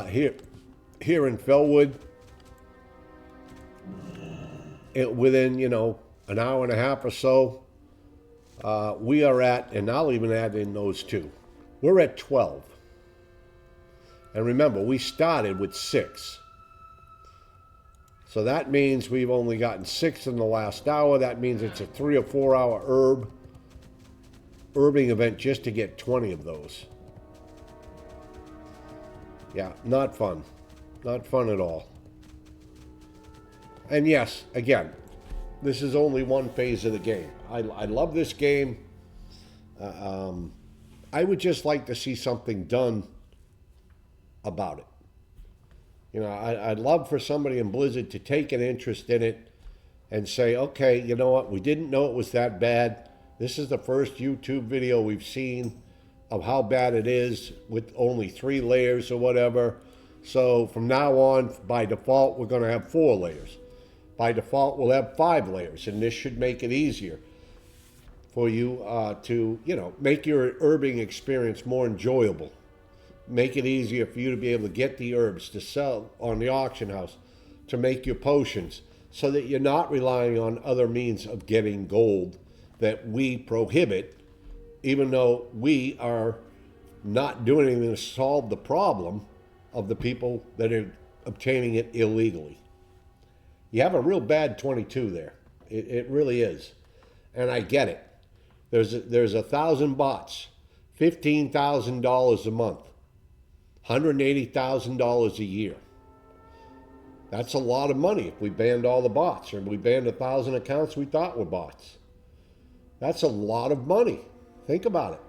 here in Felwood. Within, an hour and a half or so, we are at, and I'll even add in those 2, we're at 12. And remember, we started with 6. So that means we've only gotten 6 in the last hour. That means it's a 3 or 4 hour herbing event just to get 20 of those. Yeah, not fun. Not fun at all. And yes, again, this is only one phase of the game. I love this game. I would just like to see something done about it. I'd love for somebody in Blizzard to take an interest in it and say, okay, you know what, we didn't know it was that bad. This is the first YouTube video we've seen of how bad it is with only 3 layers or whatever. So from now on, by default, we're going to have 4 layers. By default, we'll have 5 layers, and this should make it easier for you to, make your herbing experience more enjoyable. Make it easier for you to be able to get the herbs to sell on the auction house, to make your potions, so that you're not relying on other means of getting gold that we prohibit, even though we are not doing anything to solve the problem of the people that are obtaining it illegally. You have a real bad 22 there. It really is. And I get it. There's 1,000 bots, $15,000 a month, $180,000 a year. That's a lot of money if we banned all the bots, or we banned 1,000 accounts we thought were bots. That's a lot of money. Think about it.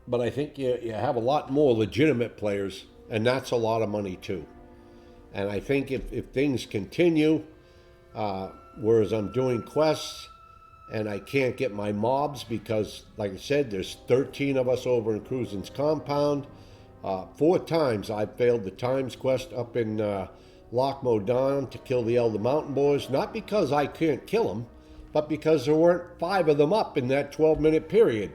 But I think you have a lot more legitimate players, and that's a lot of money too. And I think if things continue, whereas I'm doing quests and I can't get my mobs because, like I said, there's 13 of us over in Cruisin's compound. 4 times I've failed the Times quest up in Loch Modan to kill the Elder Mountain Boys, not because I can't kill them, but because there weren't 5 of them up in that 12-minute period.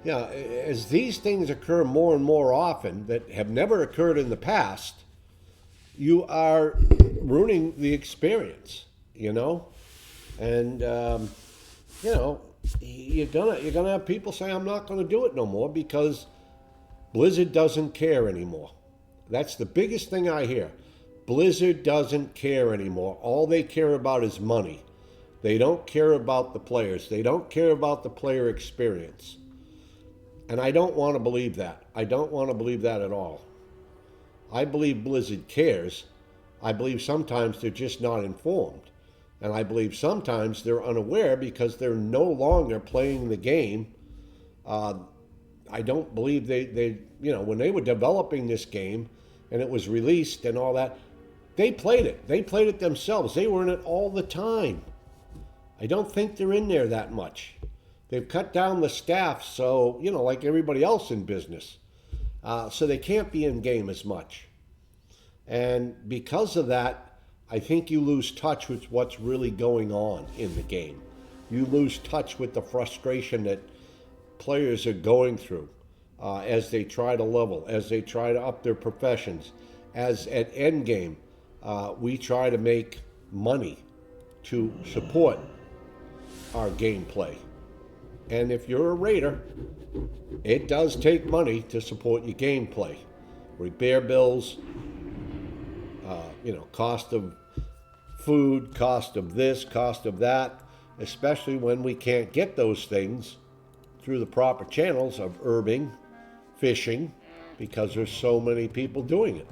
As these things occur more and more often that have never occurred in the past, you are ruining the experience, and you're gonna have people say, I'm not gonna do it no more because Blizzard doesn't care anymore. That's the biggest thing I hear. Blizzard doesn't care anymore. All they care about is money. They don't care about the players. They don't care about the player experience. And I don't want to believe that. I don't want to believe that at all. I believe Blizzard cares. I believe sometimes they're just not informed. And I believe sometimes they're unaware because they're no longer playing the game. I don't believe they when they were developing this game and it was released and all that, they played it. They played it themselves. They were in it all the time. I don't think they're in there that much. They've cut down the staff, so, like everybody else in business. So they can't be in game as much. And because of that, I think you lose touch with what's really going on in the game. You lose touch with the frustration that players are going through as they try to level, as they try to up their professions. As at endgame, we try to make money to support our gameplay. And if you're a raider, it does take money to support your gameplay. Repair bills, cost of food, cost of this, cost of that, especially when we can't get those things through the proper channels of herbing, fishing, because there's so many people doing it.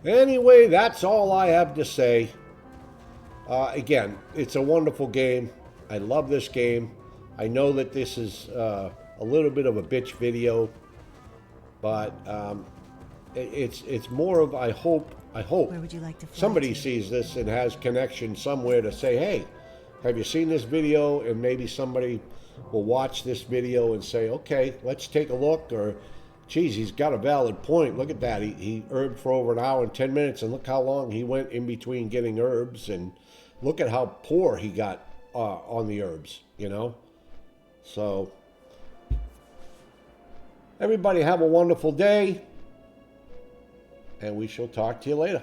Anyway, that's all I have to say. Again, it's a wonderful game. I love this game. I know that this is a little bit of a bitch video, but it's more of I hope Where would you like to fly somebody to? sees this and has connection somewhere to say, hey, have you seen this video? And maybe somebody will watch this video and say, okay, let's take a look, or geez, he's got a valid point. Look at that. He herbed for over an hour and 10 minutes, and look how long he went in between getting herbs, and look at how poor he got on the herbs, So, everybody have a wonderful day, and we shall talk to you later.